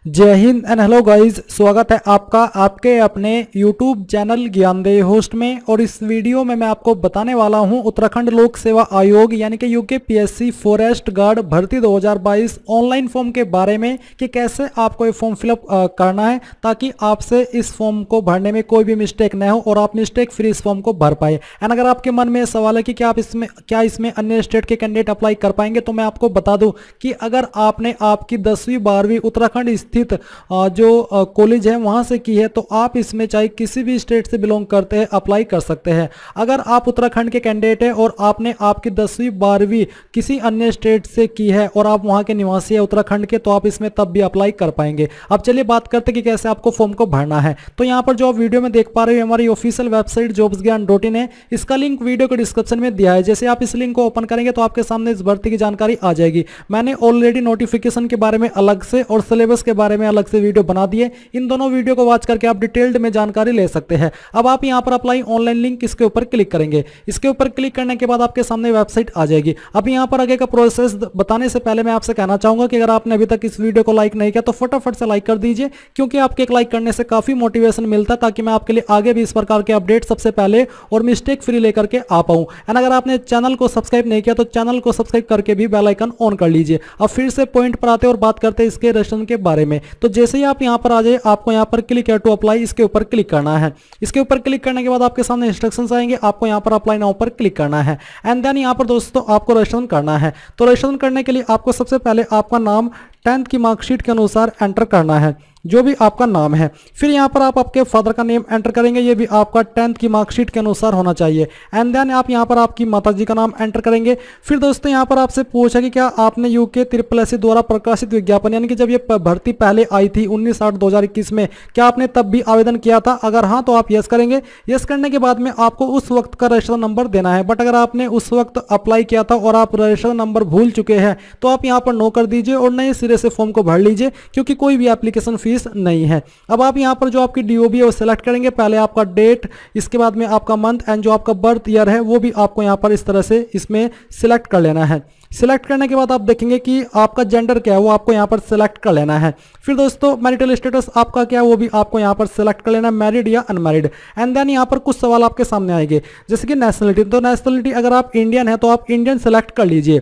जय Hind and hello guys, स्वागत है आपका आपके अपने YouTube चैनल ज्ञानदेह होस्ट में। और इस वीडियो में मैं आपको बताने वाला हूं उत्तराखंड लोक सेवा आयोग यानी कि यूकेपीएससी फॉरेस्ट गार्ड भर्ती 2022 ऑनलाइन फॉर्म के बारे में कि कैसे आपको ये फॉर्म फिलअप करना है ताकि आपसे इस फॉर्म को भरने में कोई भी मिस्टेक न हो और आप मिस्टेक फ्री इस फॉर्म को भर पाए। एंड अगर आपके मन में सवाल है कि क्या इसमें अन्य स्टेट के कैंडिडेट अप्लाई कर पाएंगे, तो मैं आपको बता दूं कि अगर आपने आपकी 10वीं 12वीं उत्तराखंड स्थित जो कॉलेज है वहां से की है तो आप इसमें चाहे किसी भी स्टेट से बिलोंग करते हैं अप्लाई कर सकते हैं। अगर आप उत्तराखंड के कैंडिडेट हैं और आपने आपकी 10वीं 12वीं किसी अन्य स्टेट से की है और आप वहां के निवासी है उत्तराखंड के, तो आप इसमें तब भी अप्लाई कर पाएंगे। अब चलिए बात करते हैं कि कैसे आपको फॉर्म को भरना है। तो यहाँ पर जो आप वीडियो में देख पा रहे हो हमारी ऑफिशियल वेबसाइट jobsgyan.in है। इसका लिंक वीडियो के डिस्क्रिप्शन में दिया है। जैसे आप इस लिंक को ओपन करेंगे तो आपके सामने इस भर्ती की जानकारी आ जाएगी। मैंने ऑलरेडी नोटिफिकेशन के बारे में अलग से और सिलेबस के बारे में अलग से वीडियो बना दिए। इन दोनों वीडियो को वॉच करके आप डिटेल्ड में जानकारी ले सकते हैं। अब आप यहां पर अप्लाई ऑनलाइन लिंक इसके ऊपर क्लिक करेंगे। इसके ऊपर क्लिक करने के बाद आपके सामने वेबसाइट आ जाएगी। अब यहां पर आगे का प्रोसेस बताने से पहले मैं आपसे कहना चाहूंगा कि अगर आपने अभी तक इस वीडियो को लाइक नहीं किया तो फटाफट से लाइक कर दीजिए, क्योंकि आपके एक लाइक करने से काफी मोटिवेशन मिलता है ताकि मैं आपके लिए आगे भी इस प्रकार के अपडेट सबसे पहले और मिस्टेक फ्री लेकर के आ पाऊं। एंड अगर आपने चैनल को सब्सक्राइब नहीं किया तो चैनल को सब्सक्राइब करके भी बेल आइकन ऑन कर लीजिए। अब फिर से पॉइंट पर आते और बात करते हैं इसके रजिस्ट्रेशन के बारे में। तो जैसे ही आप यहां पर आ जाए आपको यहां पर क्लिक टू अप्लाई इसके ऊपर क्लिक करना है। इसके ऊपर क्लिक करने के बाद आपके सामने इंस्ट्रक्शंस आएंगे। आपको यहां पर अप्लाई नाउ पर क्लिक करना है एंड देन यहां पर दोस्तों आपको रजिस्ट्रेशन करना है। तो रजिस्ट्रेशन करने के लिए आपको सबसे पहले आपका नाम 10th की मार्कशीट के अनुसार एंटर करना है, जो भी आपका नाम है। फिर यहाँ पर आप आपके फादर का नेम एंटर करेंगे, ये भी आपका 10th की मार्कशीट के अनुसार होना चाहिए। एंड देन आप यहाँ पर आपकी माताजी का नाम एंटर करेंगे। फिर दोस्तों यहाँ पर आपसे पूछा कि क्या आपने UKSSC द्वारा प्रकाशित विज्ञापन यानी कि जब ये भर्ती पहले आई थी 19/8/2021 में, क्या आपने तब भी आवेदन किया था? अगर हाँ तो आप यस करेंगे। यस करने के बाद में आपको उस वक्त का रजिस्ट्रेशन नंबर देना है। बट अगर आपने उस वक्त अप्लाई किया था और आप रजिस्ट्रेशन नंबर भूल चुके हैं तो आप यहाँ पर नो कर दीजिए और नए सिरे से फॉर्म को भर लीजिए, क्योंकि कोई भी एप्लीकेशन फीस नहीं है। अब आप यहां पर जो आपकी DOB है वो सिलेक्ट करेंगे। पहले आपका डेट, इसके बाद में आपका मंथ एंड जो आपका बर्थ ईयर है वो भी आपको यहां पर इस तरह से इसमें सिलेक्ट कर लेना है। सिलेक्ट करने के बाद आप देखेंगे कि आपका जेंडर क्या है वो आपको यहां पर सिलेक्ट कर लेना है। फिर दोस्तों मैरिटल स्टेटस आपका क्या है वो भी आपको यहां पर सिलेक्ट कर लेना है, मैरिड या अनमैरिड। एंड देन यहां पर कुछ सवाल आपके सामने आएंगे, जैसे कि नेशनलिटी। तो नेशनलिटी अगर आप इंडियन है तो आप इंडियन सिलेक्ट कर लीजिए।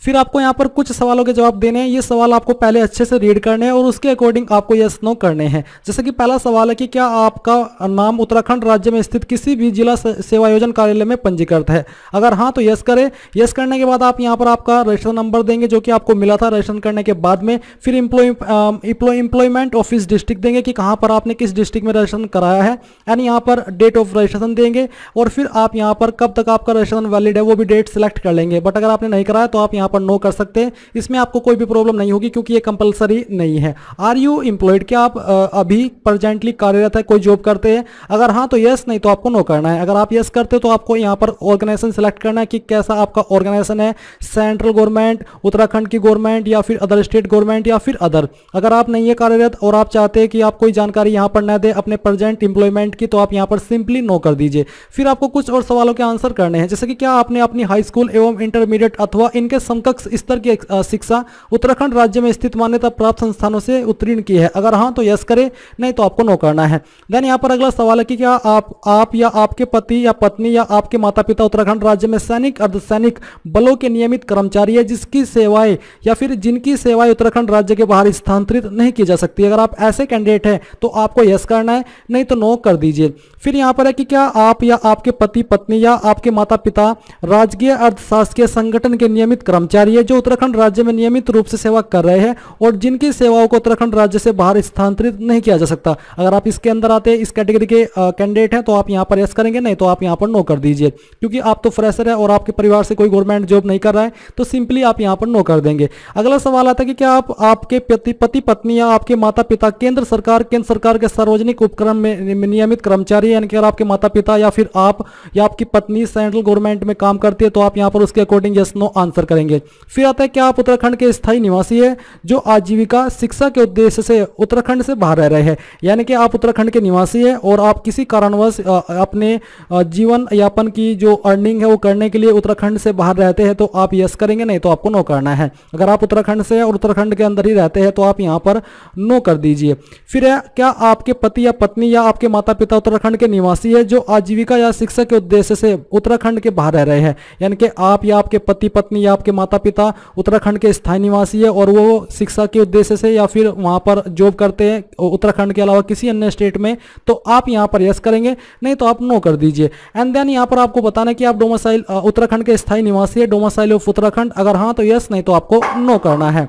फिर आपको यहाँ पर कुछ सवालों के जवाब देने हैं। ये सवाल आपको पहले अच्छे से रीड करने हैं और उसके अकॉर्डिंग आपको यस नो करने हैं। जैसे कि पहला सवाल है कि क्या आपका नाम उत्तराखंड राज्य में स्थित किसी भी जिला सेवा योजना कार्यालय में पंजीकृत है? अगर हाँ तो यस करें। यस करने के बाद आप यहाँ पर आपका रजिस्ट्रेशन नंबर देंगे जो कि आपको मिला था रजिस्ट्रेशन करने के बाद में। फिर एम्प्लॉयमेंट ऑफिस डिस्ट्रिक्ट देंगे कि कहाँ पर आपने किस डिस्ट्रिक्ट में रजिस्ट्रेशन कराया है, यानी यहाँ पर डेट ऑफ रजिस्ट्रेशन देंगे। और फिर आप यहाँ पर कब तक आपका रजिस्ट्रेशन वैलिड है वो भी डेट सिलेक्ट कर लेंगे। बट अगर आपने नहीं कराया तो आप यहाँ पर नो कर सकते हैं। इसमें आपको कोई भी प्रॉब्लम नहीं होगी क्योंकि ये कंपलसरी नहीं है। आर यू एम्प्लॉयड, क्या आप अभी प्रेजेंटली कार्यरत है, कोई जॉब करते हैं? अगर हाँ तो यस, नहीं तो आपको नो करना है। अगर आप यस करते हो तो आपको यहाँ पर ऑर्गेनाइजेशन सिलेक्ट करना है कि कैसा आपका ऑर्गेनाइजेशन है, सेंट्रल गवर्नमेंट, उत्तराखंड की गवर्नमेंट या फिर अदर स्टेट गवर्नमेंट या फिर अदर। अगर आप नहीं है कार्यरत और आप चाहते हैं कि आप कोई जानकारी यहाँ पर न दे अपने प्रेजेंट एम्प्लॉयमेंट की, तो आप यहाँ पर सिंपली नो कर दीजिए। फिर आपको कुछ और सवालों के आंसर करने हैं, जैसे कि क्या आपने अपनी हाई स्कूल एवं इंटरमीडिएट अथवा इनके समकक्ष स्तर की शिक्षा उत्तराखंड राज्य में स्थित मान्यता प्राप्त संस्थानों से उत्तीर्ण की है? अगर हाँ तो यस करें, नहीं तो आपको नो करना है। देन यहाँ पर अगला सवाल है कि क्या आप या आपके पति या पत्नी या आपके माता पिता उत्तराखंड राज्य में सैनिक अर्धसैनिक बलों के नियमित कर्मचारी है जिसकी सेवाएं या फिर जिनकी सेवाएं उत्तराखंड राज्य के बाहर स्थानांतरित नहीं की जा सकती? अगर आप ऐसे कैंडिडेट हैं तो आपको यस करना है, नहीं तो नो कर दीजिए। फिर यहाँ पर है कि क्या आप या आपके पति पत्नी या आपके माता पिता राजकीय अर्धशासकीय संगठन के नियमित कर्मचारी है जो उत्तराखंड राज्य में नियमित रूप से सेवा कर रहे हैं और जिनकी सेवाओं को उत्तराखंड राज्य से बाहर स्थानांतरित नहीं किया जा सकता? अगर आप इसके अंदर आते हैं, इस कैटेगरी के कैंडिडेट हैं, तो आप यहां पर यस करेंगे, नहीं तो आप यहां पर नो कर दीजिए। क्योंकि आप तो फ्रेशर है और आपके परिवार से कोई गवर्नमेंट जॉब नहीं कर रहा है, तो सिंपली आप यहां पर नो कर देंगे। अगला सवाल आता है कि क्या आप आपके पति पत्नी या आपके माता पिता केंद्र सरकार के सार्वजनिक उपक्रम में नियमित कर्मचारी है? यानी कि अगर आपके माता पिता या फिर आप या आपकी पत्नी सेंट्रल गवर्नमेंट में काम करती है तो आप यहां पर उसके अकॉर्डिंग यस नो आंसर करेंगे। करेंगे। फिर आता है क्या आप उत्तराखंड के स्थायी निवासी है जो आजीविका शिक्षा के उद्देश्य से उत्तराखंड से बाहर रह रहे हैं, यानी कि आप उत्तराखंड के निवासी है और आप किसी कारणवश अपने जीवन यापन की जो अर्निंग है वो करने के लिए उत्तराखंड से बाहर रहते हैं तो आप यस करेंगे, नहीं तो आपको नो करना है। अगर आप उत्तराखंड से और उत्तराखंड के अंदर ही रहते हैं तो आप यहाँ पर नो कर दीजिए। फिर है क्या आपके पति या पत्नी या आपके माता पिता उत्तराखंड के निवासी है जो आजीविका या शिक्षा के उद्देश्य से उत्तराखंड के बाहर रह रहे हैं, यानी कि आप या आपके पति पत्नी या आपके माता पिता उत्तराखंड के स्थायी निवासी है और वो शिक्षा के उद्देश्य से या फिर वहां पर जॉब करते हैं उत्तराखंड के अलावा किसी अन्य स्टेट में, तो आप यहां पर यस करेंगे, नहीं तो आप नो कर दीजिए। एंड देन यहां पर आपको बताना है कि आप डोमिसाइल उत्तराखंड के स्थायी निवासी है, डोमिसाइल ऑफ उत्तराखंड, अगर हाँ तो यस, नहीं तो आपको नो करना है।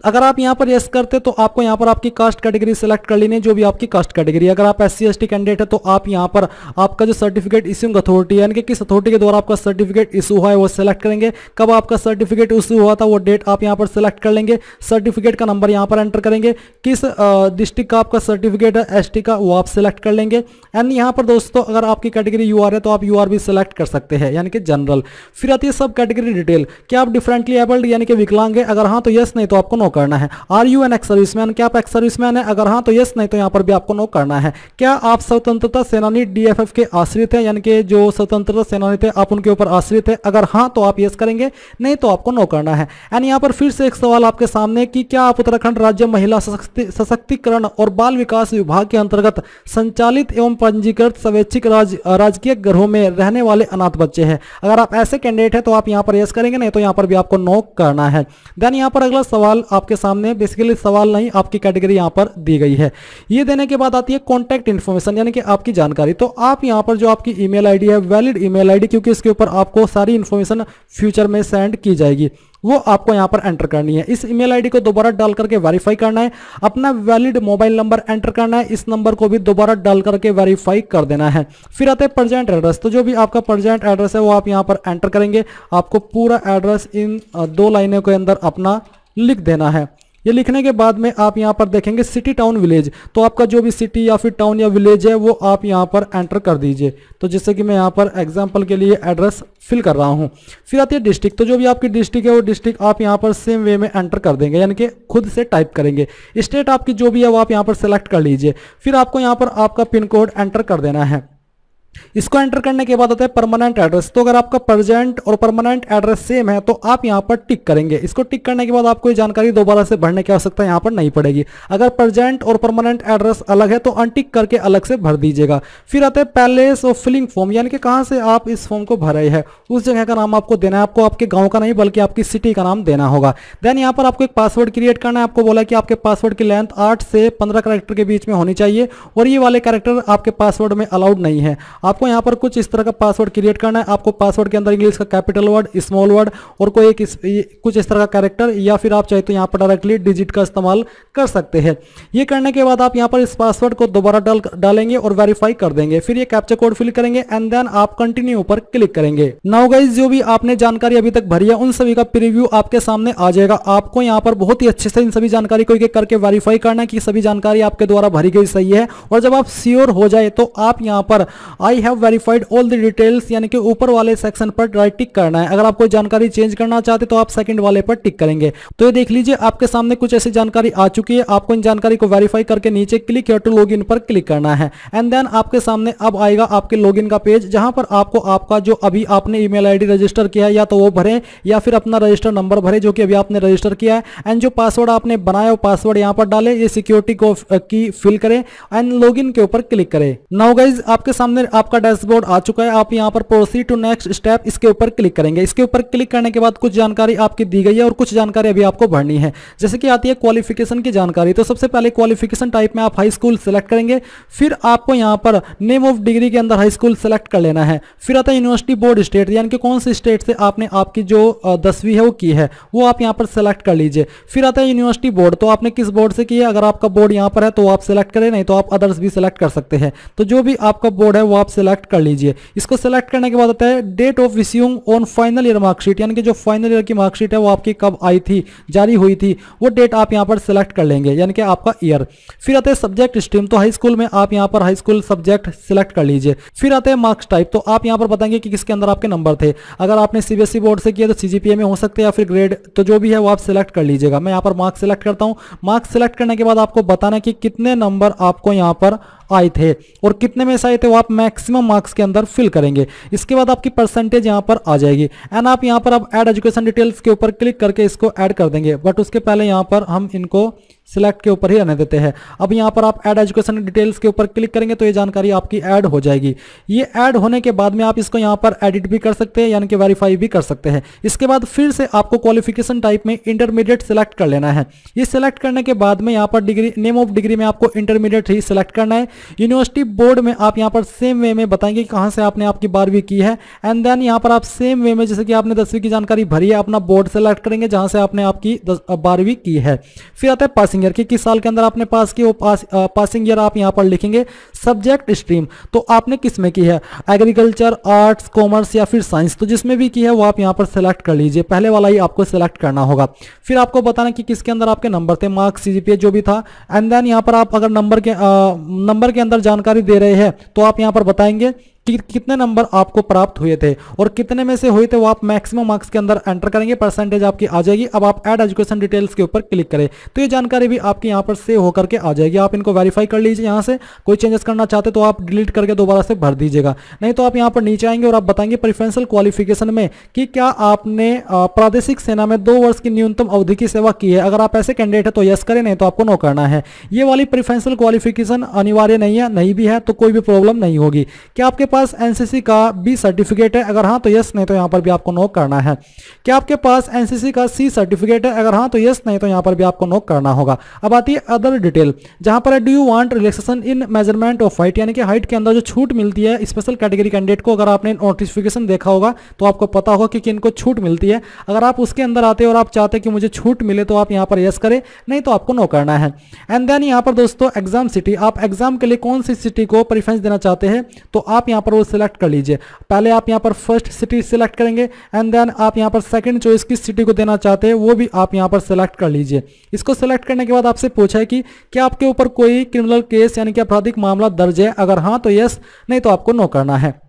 अगर आप यहां पर यस करते तो आपको यहां पर आपकी कास्ट कैटेगरी सिलेक्ट कर लेनी है, जो भी आपकी कास्ट कैटेगरी। अगर आप SC ST कैंडिडेट है तो आप यहां पर आपका जो सर्टिफिकेट इश्यूइंग अथॉरिटी है, यानी कि किस अथॉरिटी के द्वारा आपका सर्टिफिकेट इशू हुआ है वो सिलेक्ट करेंगे। कब आपका सर्टिफिकेट इशू हुआ था वो डेट आप यहां पर सिलेक्ट कर लेंगे। सर्टिफिकेट का नंबर यहां पर एंटर करेंगे। किस डिस्ट्रिक्ट का आपका सर्टिफिकेट है ST का वो आप सिलेक्ट कर लेंगे। एंड यहां पर दोस्तों अगर आपकी कैटेगरी UR है तो आप UR भी सिलेक्ट कर सकते हैं, यानी कि जनरल। फिर आती है सब कैटेगरी डिटेल, क्या आप डिफरेंटली एबल्ड यानी कि विकलांग है, अगर हाँ तो यस, नहीं तो आपको नो करना है। Are you an ex serviceman, क्या आप एक्स सर्विसमैन है, अगर हाँ तो यस, नहीं तो यहां पर भी आपको नो करना है। क्या आप स्वतंत्रता सेनानी DFF के आश्रित है, यानी कि जो स्वतंत्रता सेनानी थे आप उनके ऊपर आश्रित है, अगर हाँ तो आप यस करेंगे, नहीं तो आपको नो करना है। एंड यहां पर फिर से एक सवाल आपके सामने कि क्या आप उत्तराखंड राज्य महिला सशक्तिकरण और बाल विकास विभाग के अंतर्गत संचालित एवं पंजीकृत स्वैच्छिक राजकीय गृहों में रहने वाले अनाथ बच्चे हैं, अगर आप ऐसे कैंडिडेट है तो आप यहां पर यस करेंगे, नहीं तो यहां पर भी आपको नो करना है। देन यहां पर अगला सवाल आपके सामने, बेसिकली सवाल नहीं, आपकी कैटेगरी यहां पर दी गई है। ये देने के बाद आती है कॉन्टैक्ट इन्फॉर्मेशन, यानी कि आपकी जानकारी। तो आप यहां पर जो आपकी ईमेल आईडी है, वैलिड ईमेल आईडी, क्योंकि इसके ऊपर आपको सारी इन्फॉर्मेशन फ्यूचर में सेंड की जाएगी, वो आपको यहां पर एंटर करनी है। इस ईमेल आईडी को दोबारा डाल करके वेरीफाई करना है। अपना वैलिड मोबाइल नंबर एंटर करना है, इस नंबर को भी दोबारा डाल करके वेरीफाई कर देना है। फिर आता है प्रेजेंट एड्रेस, तो जो भी आपका प्रेजेंट एड्रेस है वो आप यहां पर एंटर करेंगे। आपको पूरा एड्रेस इन 2 लाइनों के अंदर अपना लिख देना है। ये लिखने के बाद में आप यहाँ पर देखेंगे सिटी टाउन विलेज, तो आपका जो भी सिटी या फिर टाउन या विलेज है वो आप यहाँ पर एंटर कर दीजिए। तो जैसे कि मैं यहाँ पर एग्जांपल के लिए एड्रेस फिल कर रहा हूँ। फिर आती है डिस्ट्रिक्ट, तो जो भी आपकी डिस्ट्रिक्ट है वो डिस्ट्रिक्ट आप यहाँ पर सेम वे में एंटर कर देंगे, यानी कि खुद से टाइप करेंगे। स्टेट आपकी जो भी है वो आप यहाँ पर सेलेक्ट कर लीजिए। फिर आपको यहाँ पर आपका पिन कोड एंटर कर देना है। इसको एंटर करने के बाद आता है परमानेंट एड्रेस, तो अगर आपका प्रेजेंट और परमानेंट एड्रेस सेम है तो आप यहां पर टिक करेंगे। इसको टिक करने के बाद आपको ये जानकारी दोबारा से भरने की आवश्यकता यहां पर नहीं पड़ेगी। अगर प्रेजेंट और परमानेंट एड्रेस अलग है तो अनटिक करके अलग से भर दीजिएगा। फिर आता है पैलेस ऑफ फिलिंग फॉर्म, यानी कि कहां से आप इस फॉर्म को भर रहे हैं, उस जगह का नाम आपको देना है। आपको आपके गांव का नहीं बल्कि आपकी सिटी का नाम देना होगा। देन यहां पर आपको एक पासवर्ड क्रिएट करना है। आपको बोला कि आपके पासवर्ड की लेंथ 8 से 15 कैरेक्टर के बीच में होनी चाहिए और ये वाले कैरेक्टर आपके पासवर्ड में अलाउड नहीं है। आपको यहां पर कुछ इस तरह का पासवर्ड क्रिएट करना है। आपको पासवर्ड के अंदर इंग्लिश का कैपिटल वर्ड, स्मॉल वर्ड और कोई कुछ इस तरह का कैरेक्टर, या फिर आप चाहे तो यहां पर डायरेक्टली डिजिट का इस्तेमाल कर सकते हैं। ये करने के बाद आप यहां पर इस पासवर्ड को दोबारा डालेंगे और वेरीफाई कर देंगे। फिर ये कैप्चा कोड फिल करेंगे एंड देन आप कंटिन्यू पर क्लिक करेंगे। नाउ गाइस, जो भी आपने जानकारी अभी तक भरी है उन सभी का प्रीव्यू आपके सामने आ जाएगा। आपको यहां पर बहुत ही अच्छे से इन सभी जानकारी को एक करके वेरीफाई करना है कि सभी जानकारी आपके द्वारा भरी गई सही है। और जब आप श्योर हो जाए तो आप यहां पर I have verified all the details, यानी कि ऊपर वाले सेक्शन पर राइट टिक करना है। अगर आप कोई जानकारी चेंज करना चाहते तो आप सेकंड वाले पर टिक करेंगे। तो ये देख लीजिए आपके सामने कुछ ऐसी जानकारी आ चुकी है। आपको इन जानकारी को वेरीफाई करके नीचे क्लिक हियर टू लॉगिन पर क्लिक करना है एंड देन आपके सामने अब आएगा आपके लॉगिन का पेज, जहां पर आपको आपका जो अभी आपने ईमेल आईडी रजिस्टर किया है या तो वो भरें या फिर अपना रजिस्टर नंबर भरें जो कि अभी आपने रजिस्टर किया है। एंड जो पासवर्ड आपने बनाया वो पासवर्ड यहां पर डालें, ये सिक्योरिटी को की फिल करें एंड लॉगिन के ऊपर क्लिक करें। नाउ गाइस, आपके सामने आपका डैशबोर्ड आ चुका है। आप यहां पर प्रोसीड टू नेक्स्ट स्टेप इसके ऊपर क्लिक करेंगे। इसके ऊपर क्लिक करने के बाद कुछ जानकारी आपकी दी गई है और कुछ जानकारी अभी आपको भरनी है। जैसे कि आती है क्वालिफिकेशन की जानकारी, तो सबसे पहले क्वालिफिकेशन टाइप में आप हाई स्कूल सेलेक्ट करेंगे। फिर आपको यहां पर नेम ऑफ डिग्री के अंदर हाई स्कूल सेलेक्ट कर लेना है। फिर आता है यूनिवर्सिटी बोर्ड स्टेट, यानी कि कौन सी स्टेट से आपने आपकी जो 10वीं है वो की है वो आप यहां पर सेलेक्ट कर लीजिए। फिर आता है यूनिवर्सिटी बोर्ड, तो आपने किस बोर्ड से की है। अगर आपका बोर्ड यहां पर है तो आप सेलेक्ट करें, नहीं तो आप अदर्स भी सेलेक्ट कर सकते हैं। तो जो भी आपका बोर्ड है वो आप सिलेक्ट कर लीजिए। इसको सिलेक्ट करने के बाद आता है date of issuing on final year marksheet, यानी कि जो फाइनल ईयर की मार्कशीट है वो आपकी कब आई थी, जारी हुई थी, वो डेट आप यहाँ पर सिलेक्ट कर लेंगे, यानी कि आपका ईयर। फिर आते हैं सब्जेक्ट स्ट्रीम, तो हाई स्कूल में आप यहाँ पर हाई स्कूल सब्जेक्ट सिलेक्ट कर लीजिए। फिर आते हैं मार्क्स टाइप, तो आप यहाँ पर बताएंगे कि किसके अंदर आपके नंबर थे। अगर आपने सीबीएसई बोर्ड से किया तो सीजीपीए में हो सकते हैं या फिर ग्रेड, तो जो भी है वो आप सिलेक्ट कर लीजिएगा। मैं यहाँ पर मार्क्स सिलेक्ट करता हूँ। मार्क्स सिलेक्ट करने के बाद आपको बताना कि कितने नंबर आपको यहाँ पर आए थे और कितने में से आए थे वो आप मैक्सिमम मार्क्स के अंदर फिल करेंगे। इसके बाद आपकी परसेंटेज यहाँ पर आ जाएगी एंड आप यहाँ पर अब ऐड एजुकेशन डिटेल्स के ऊपर क्लिक करके इसको ऐड कर देंगे, बट उसके पहले यहाँ पर हम इनको सिलेक्ट के ऊपर ही रहने देते हैं। अब यहाँ पर आप ऐड एजुकेशन डिटेल्स के ऊपर क्लिक करेंगे तो ये जानकारी आपकी ऐड हो जाएगी। ये ऐड होने के बाद में आप इसको यहाँ पर एडिट भी कर सकते हैं, यानी कि वेरीफाई भी कर सकते हैं। इसके बाद फिर से आपको क्वालिफिकेशन टाइप में इंटरमीडिएट सिलेक्ट कर लेना है। ये सिलेक्ट करने के बाद में यहाँ पर डिग्री, नेम ऑफ डिग्री में आपको इंटरमीडिएट ही सिलेक्ट करना है। यूनिवर्सिटी बोर्ड में आप यहाँ पर सेम वे में बताएंगे कहाँ से आपने आपकी 12वीं की है एंड देन यहाँ पर आप सेम वे में जैसे कि आपने 10वीं की जानकारी भरी है अपना बोर्ड सेलेक्ट करेंगे जहाँ से आपने आपकी 12वीं की है। फिर आता है पासिंग ईयर, कि किस साल के अंदर आपने पास की, वो पासिंग ईयर आप यहाँ पर लिखेंगे। सब्जेक्ट स्ट्रीम, तो आपने किस में की है, एग्रीकल्चर, आर्ट्स, कॉमर्स या फिर साइंस, तो जिसमें भी की है वो आप यहाँ पर सेलेक्ट कर लीजिए। पहले वाला ही आपको सेलेक्ट करना होगा। फिर आपको बताना कि किसके अंदर आपके नंबर थे, मार्क्स, सीजीपीए जो भी था एंड देन यहाँ पर आप अगर नंबर के अंदर जानकारी दे रहे हैं तो आप यहाँ पर बताएंगे कि कितने नंबर आपको प्राप्त हुए थे और कितने में से हुए थे वो आप मैक्सिमम मार्क्स के अंदर एंटर करेंगे, परसेंटेज आपकी आ जाएगी। अब आप ऐड एजुकेशन डिटेल्स के ऊपर क्लिक करें तो ये जानकारी भी आपकी यहाँ पर सेव होकर के आ जाएगी। आप इनको वेरीफाई कर लीजिए। यहाँ से कोई चेंजेस करना चाहते तो आप डिलीट करके दोबारा से भर दीजिएगा, नहीं तो आप यहाँ पर नीचे आएंगे और आप बताएंगे प्रेफरेंशियल क्वालिफिकेशन में कि क्या आपने प्रादेशिक सेना में 2 वर्ष की न्यूनतम अवधि की सेवा की है। अगर आप ऐसे कैंडिडेट है तो यस करें, नहीं तो आपको नो करना है। ये वाली प्रेफरेंशियल क्वालिफिकेशन अनिवार्य नहीं है, नहीं भी है तो कोई भी प्रॉब्लम नहीं होगी। क्या आपके पास एनसीसी का बी सर्टिफिकेट है, अगर हाँ तो यस, नहीं तो यहाँ पर भी आपको नो करना है। क्या आपके पास एनसीसी का सी सर्टिफिकेट है, अगर हाँ तो यस, नहीं तो यहाँ पर भी आपको नो करना होगा। अब आती है अदर डिटेल, जहां पर है do you want relaxation in measurement of height, यानी कि हाइट के अंदर जो छूट मिलती है स्पेशल कैटेगरी कैंडिडेट को। अगर आपने नोटिफिकेशन देखा होगा तो आपको पता होगा कि किनको छूट मिलती है। अगर आप उसके अंदर आते और आप चाहते कि मुझे छूट मिले तो आप यहाँ पर यस करें, नहीं तो आपको नो करना है। एंड देन यहाँ पर दोस्तों एग्जाम सिटी, आप एग्जाम के लिए कौन सी सिटी को प्रेफरेंस देना चाहते हैं तो आप यहाँ पर वो सिलेक्ट कर लीजिए। पहले आप यहाँ पर फर्स्ट सिटी सिलेक्ट करेंगे एंड देन आप यहाँ पर सेकंड चॉइस किस सिटी को देना चाहते हैं वो भी आप यहाँ पर सिलेक्ट कर लीजिए। इसको सिलेक्ट करने के बाद आपसे पूछा है कि क्या आपके ऊपर कोई क्रिमिनल केस यानी कि आपराधिक मामला दर्ज है, अगर हाँ तो यस, नहीं तो आपको नो करना है।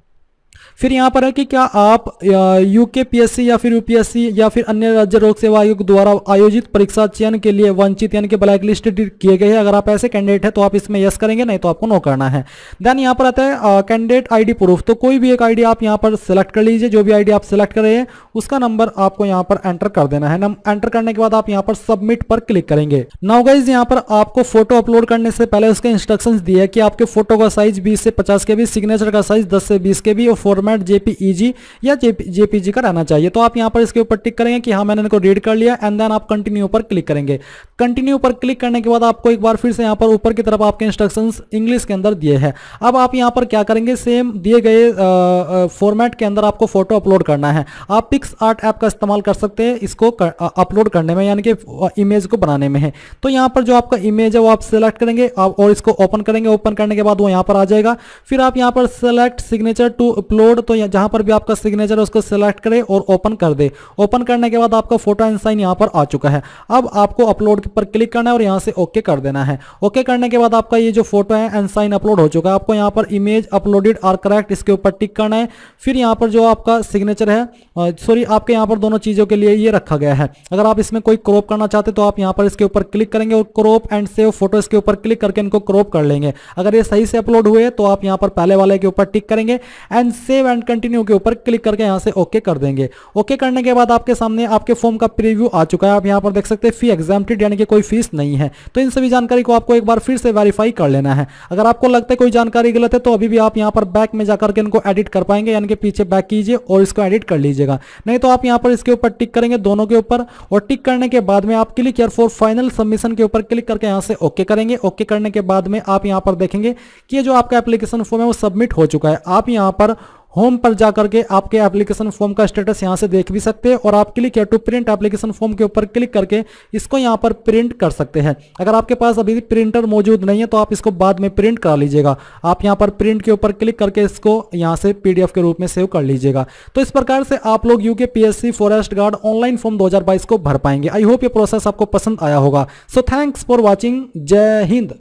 फिर यहाँ पर है कि क्या आप यूकेपीएससी या फिर यूपीएससी या फिर अन्य राज्य लोक सेवा आयोग द्वारा आयोजित परीक्षा चयन के लिए वंचित यानी कि ब्लैक लिस्टेड किए गए हैं। अगर आप ऐसे कैंडिडेट है तो आप इसमें यस करेंगे, नहीं तो आपको नो करना है। देन यहाँ पर आता है कैंडिडेट आईडी प्रूफ, तो कोई भी एक आईडी आप यहाँ पर सिलेक्ट कर लीजिए। जो भी आईडी आप सिलेक्ट कर रहे हैं उसका नंबर आपको यहाँ पर एंटर कर देना है। एंटर करने के बाद आप यहाँ पर सबमिट पर क्लिक करेंगे। नाउ गाइस यहाँ पर आपको फोटो अपलोड करने से पहले उसके इंस्ट्रक्शंस दिए है कि आपके फोटो का साइज 20 से 50 के बी, सिग्नेचर का साइज 10 से 20 के बी और फॉर्मेट जेपीईजी या जेपीजी का रहना चाहिए। तो आप यहाँ पर इसके ऊपर टिक करेंगे कि हाँ मैंने इनको रीड कर लिया एंड देन आप कंटिन्यू पर क्लिक करेंगे। कंटिन्यू पर क्लिक करने के बाद आपको एक बार फिर से यहाँ पर ऊपर की तरफ आपके इंस्ट्रक्शंस इंग्लिश के अंदर दिए हैं। अब आप यहाँ पर क्या करेंगे, सेम दिए गए फॉर्मेट के अंदर आपको फोटो अपलोड करना है। आप पिक्स आर्ट ऐप का इस्तेमाल कर सकते हैं इसको अपलोड करने में, यानी कि इमेज को बनाने में है। तो यहाँ पर जो आपका इमेज है वो आप सिलेक्ट करेंगे और इसको ओपन करेंगे। ओपन करने के बाद वो यहाँ पर आ जाएगा। फिर आप यहाँ पर सेलेक्ट सिग्नेचर टू अपलोड, तो जहां पर भी आपका सिग्नेचर है उसको सिलेक्ट करें और ओपन कर दे। ओपन करने के बाद आपका फोटो एंड साइन यहाँ पर आ चुका है। अब आपको अपलोड पर क्लिक करना है और यहाँ से ओके कर देना है। ओके करने के बाद आपका ये जो फोटो है एंड साइन अपलोड हो चुका है। आपको यहाँ पर इमेज अपलोडेड आर करेक्ट इसके ऊपर टिक करना है। फिर यहाँ पर जो आपका सिग्नेचर है, सॉरी आपके यहाँ पर दोनों चीजों के लिए ये रखा गया है। अगर आप इसमें कोई क्रॉप करना चाहते तो आप यहाँ पर इसके ऊपर क्लिक करेंगे और क्रॉप एंड सेव फोटो इसके ऊपर क्लिक करके इनको क्रॉप कर लेंगे। अगर ये सही से अपलोड हुए तो आप यहाँ पर पहले वाले के ऊपर टिक करेंगे एंड सेव एंड कंटिन्यू के ऊपर क्लिक करके यहाँ से ओके कर देंगे। ओके करने के बाद आपके सामने आपके फॉर्म का प्रीव्यू आ चुका है। आप यहाँ पर देख सकते हैं फी एग्जाम्प्टेड, यानी कि कोई फीस नहीं है। तो इन सभी जानकारी को आपको एक बार फिर से वेरीफाई कर लेना है। अगर आपको लगता है कोई जानकारी गलत है तो अभी भी आप यहाँ पर बैक में जाकर के इनको एडिट कर पाएंगे, यानी कि पीछे बैक कीजिए और इसको एडिट कर लीजिएगा। नहीं तो आप यहाँ पर इसके ऊपर टिक करेंगे दोनों के ऊपर, और टिक करने के बाद में आप click here for final submission के ऊपर क्लिक करके यहाँ से ओके करेंगे। ओके करने के बाद में आप यहाँ पर देखेंगे कि जो आपका एप्लीकेशन फॉर्म है वो सबमिट हो चुका है। आप यहाँ पर होम पर जाकर के आपके एप्लीकेशन फॉर्म का स्टेटस यहां से देख भी सकते हैं और आप क्लिक है टू प्रिंट एप्लीकेशन फॉर्म के ऊपर क्लिक करके इसको यहां पर प्रिंट कर सकते हैं। अगर आपके पास अभी प्रिंटर मौजूद नहीं है तो आप इसको बाद में प्रिंट करा लीजिएगा। आप यहां पर प्रिंट के ऊपर क्लिक करके इसको यहां से पीडीएफ के रूप में सेव कर लीजिएगा। तो इस प्रकार से आप लोग UKPSC forest guard online form 2022 को भर पाएंगे। आई होप ये प्रोसेस आपको पसंद आया होगा। So thanks for watching. जय हिंद।